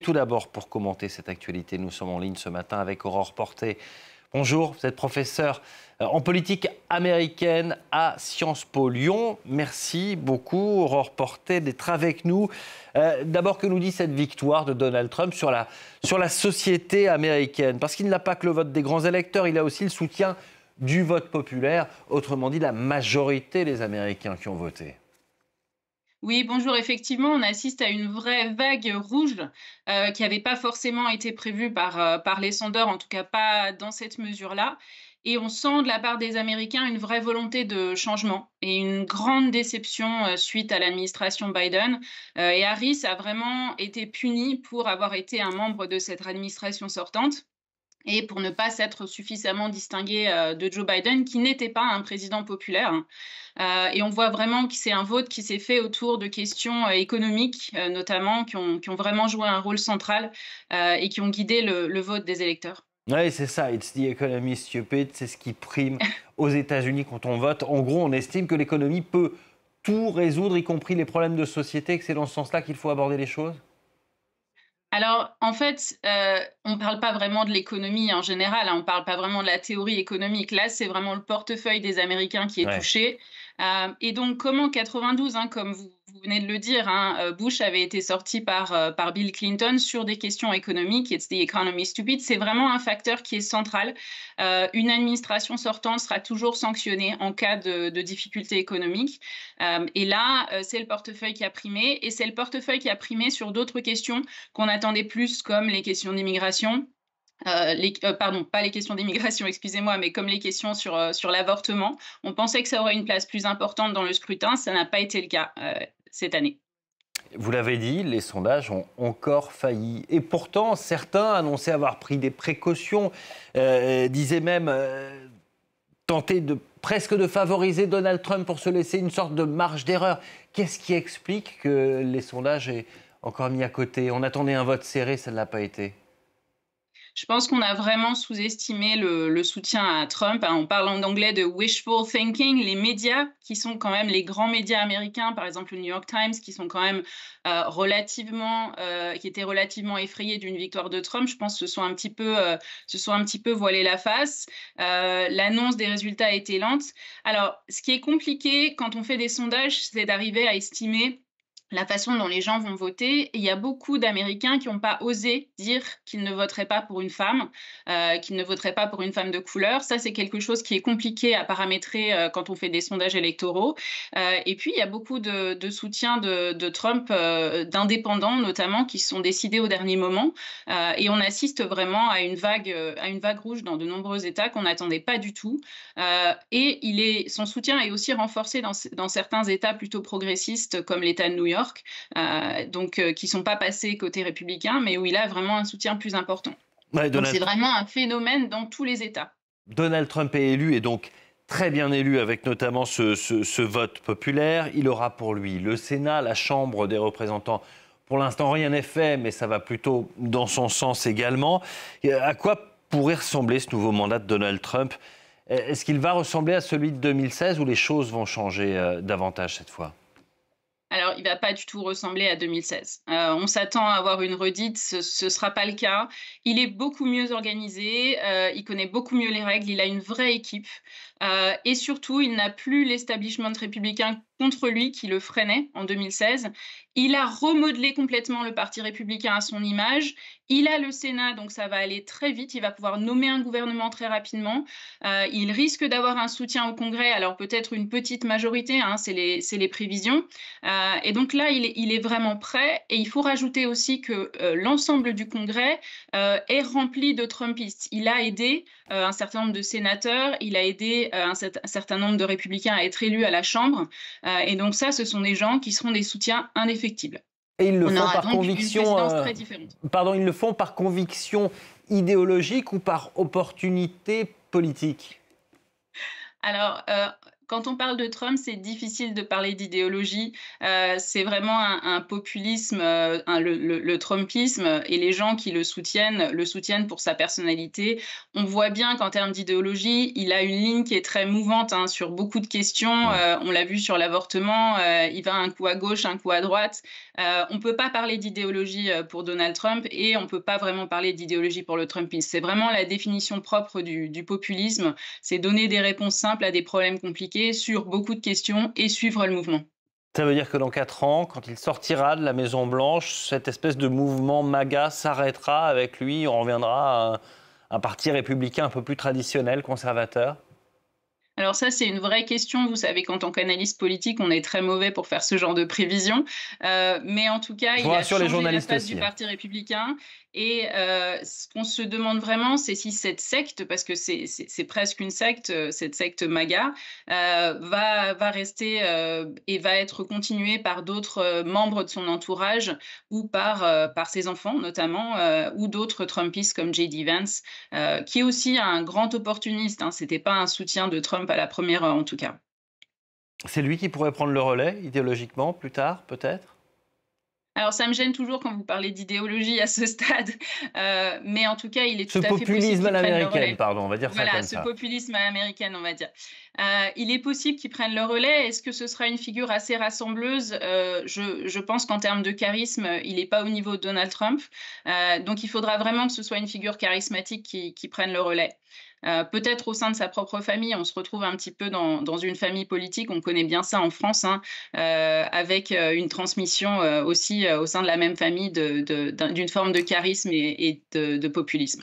Tout d'abord, pour commenter cette actualité, nous sommes en ligne ce matin avec Aurore Porté. Bonjour, vous êtes professeur en politique américaine à Sciences Po Lyon. Merci beaucoup, Aurore Porté, d'être avec nous. D'abord, que nous dit cette victoire de Donald Trump sur la société américaine? Parce qu'il n'a pas que le vote des grands électeurs, il a aussi le soutien du vote populaire, autrement dit la majorité des Américains qui ont voté. Oui, bonjour. Effectivement, on assiste à une vraie vague rouge qui n'avait pas forcément été prévue par les sondeurs, en tout cas pas dans cette mesure-là. Et on sent de la part des Américains une vraie volonté de changement et une grande déception suite à l'administration Biden. Et Harris a vraiment été puni pour avoir été un membre de cette administration sortante et pour ne pas s'être suffisamment distingué de Joe Biden, qui n'était pas un président populaire. Et on voit vraiment que c'est un vote qui s'est fait autour de questions économiques, notamment, qui ont vraiment joué un rôle central et qui ont guidé le vote des électeurs. Oui, c'est ça. It's the economy stupid. C'est ce qui prime aux États-Unis quand on vote. En gros, on estime que l'économie peut tout résoudre, y compris les problèmes de société, que c'est dans ce sens-là qu'il faut aborder les choses? Alors, en fait, on ne parle pas vraiment de l'économie en général, hein, on ne parle pas vraiment de la théorie économique. Là, c'est vraiment le portefeuille des Américains qui est Ouais. touché. Et donc, comme en 92, hein, comme vous venez de le dire, hein, Bush avait été sorti par Bill Clinton sur des questions économiques. It's the economy stupid. C'est vraiment un facteur qui est central. Une administration sortante sera toujours sanctionnée en cas de difficultés économiques. Et là, c'est le portefeuille qui a primé. Et c'est le portefeuille qui a primé sur d'autres questions qu'on attendait plus, comme les questions d'immigration. Pardon, pas les questions d'immigration, excusez-moi, mais comme les questions sur l'avortement. On pensait que ça aurait une place plus importante dans le scrutin, ça n'a pas été le cas cette année. Vous l'avez dit, les sondages ont encore failli. Et pourtant, certains annonçaient avoir pris des précautions, disaient même tenter presque de favoriser Donald Trump pour se laisser une sorte de marge d'erreur. Qu'est-ce qui explique que les sondages aient encore mis à côté? On attendait un vote serré, ça ne l'a pas été. Je pense qu'on a vraiment sous-estimé le soutien à Trump, hein. On parle en anglais de wishful thinking. Les médias, qui sont quand même les grands médias américains, par exemple le New York Times, qui sont quand même qui étaient relativement effrayés d'une victoire de Trump, je pense, se sont un petit peu voilés la face. L'annonce des résultats a été lente. Alors, ce qui est compliqué quand on fait des sondages, c'est d'arriver à estimer la façon dont les gens vont voter. Et il y a beaucoup d'Américains qui n'ont pas osé dire qu'ils ne voteraient pas pour une femme, qu'ils ne voteraient pas pour une femme de couleur. Ça, c'est quelque chose qui est compliqué à paramétrer quand on fait des sondages électoraux. Et puis, il y a beaucoup de soutien de Trump, d'indépendants notamment, qui se sont décidés au dernier moment. Et on assiste vraiment à une vague rouge dans de nombreux États qu'on n'attendait pas du tout. Son soutien est aussi renforcé dans certains États plutôt progressistes, comme l'État de New York, qui ne sont pas passés côté républicain, mais où il a vraiment un soutien plus important. Ouais, Donc c'est vraiment un phénomène dans tous les États. Donald Trump est élu et donc très bien élu avec notamment ce vote populaire. Il aura pour lui le Sénat, la Chambre des représentants. Pour l'instant, rien n'est fait, mais ça va plutôt dans son sens également. Et à quoi pourrait ressembler ce nouveau mandat de Donald Trump? Est-ce qu'il va ressembler à celui de 2016 ou les choses vont changer davantage cette fois? Alors, il va pas du tout ressembler à 2016. On s'attend à avoir une redite, ce sera pas le cas. Il est beaucoup mieux organisé, il connaît beaucoup mieux les règles, il a une vraie équipe, et surtout, il n'a plus l'establishment républicain contre lui qui le freinait en 2016. Il a remodelé complètement le parti républicain à son image. Il a le Sénat, donc ça va aller très vite. Il va pouvoir nommer un gouvernement très rapidement. Il risque d'avoir un soutien au Congrès, alors peut-être une petite majorité, hein, c'est les prévisions. Et donc là, il est vraiment prêt. Et il faut rajouter aussi que l'ensemble du Congrès est rempli de Trumpistes. Il a aidé un certain nombre de sénateurs, il a aidé un certain nombre de républicains à être élus à la Chambre. Et donc ça, ce sont des gens qui seront des soutiens indéfectibles. Et ils le On font aura par donc une conviction, présidence très différente. pardon, ils le font par conviction idéologique ou par opportunité politique? Alors, quand on parle de Trump, c'est difficile de parler d'idéologie. C'est vraiment un populisme, le trumpisme, et les gens qui le soutiennent pour sa personnalité. On voit bien qu'en termes d'idéologie, il a une ligne qui est très mouvante, hein, sur beaucoup de questions. Ouais. On l'a vu sur l'avortement, il va un coup à gauche, un coup à droite. On ne peut pas parler d'idéologie pour Donald Trump, et on ne peut pas vraiment parler d'idéologie pour le Trumpisme. C'est vraiment la définition propre du populisme, c'est donner des réponses simples à des problèmes compliqués sur beaucoup de questions et suivre le mouvement. Ça veut dire que dans 4 ans, quand il sortira de la Maison-Blanche, cette espèce de mouvement MAGA s'arrêtera avec lui, on reviendra à un parti républicain un peu plus traditionnel, conservateur? Alors ça, c'est une vraie question. Vous savez, quand on qu'analyste politique, on est très mauvais pour faire ce genre de prévision. Mais en tout cas, Je vous il a rassure les changé la journalistes face du aussi, hein. parti républicain, et ce qu'on se demande vraiment, c'est si cette secte, parce que c'est presque une secte, cette secte MAGA, va rester, et va être continuée par d'autres, membres de son entourage, ou par ses enfants notamment, ou d'autres Trumpistes comme J.D. Vance, qui est aussi un grand opportuniste, hein. C'était pas un soutien de Trump à la première heure, en tout cas. C'est lui qui pourrait prendre le relais, idéologiquement, plus tard, peut-être? Alors ça me gêne toujours quand vous parlez d'idéologie à ce stade, mais en tout cas, il est Ce tout à fait possible populisme à qu'il prenne le l'américaine, relais. pardon, on va dire ça Voilà, comme ce ça. populisme à l'américaine, on va dire. Il est possible qu'il prenne le relais. Est-ce que ce sera une figure assez rassembleuse? Je pense qu'en termes de charisme, il n'est pas au niveau de Donald Trump. Donc il faudra vraiment que ce soit une figure charismatique qui prenne le relais. Peut-être au sein de sa propre famille, on se retrouve un petit peu dans une famille politique, on connaît bien ça en France, hein, avec, une transmission, aussi, au sein de la même famille d'une forme de charisme et de populisme.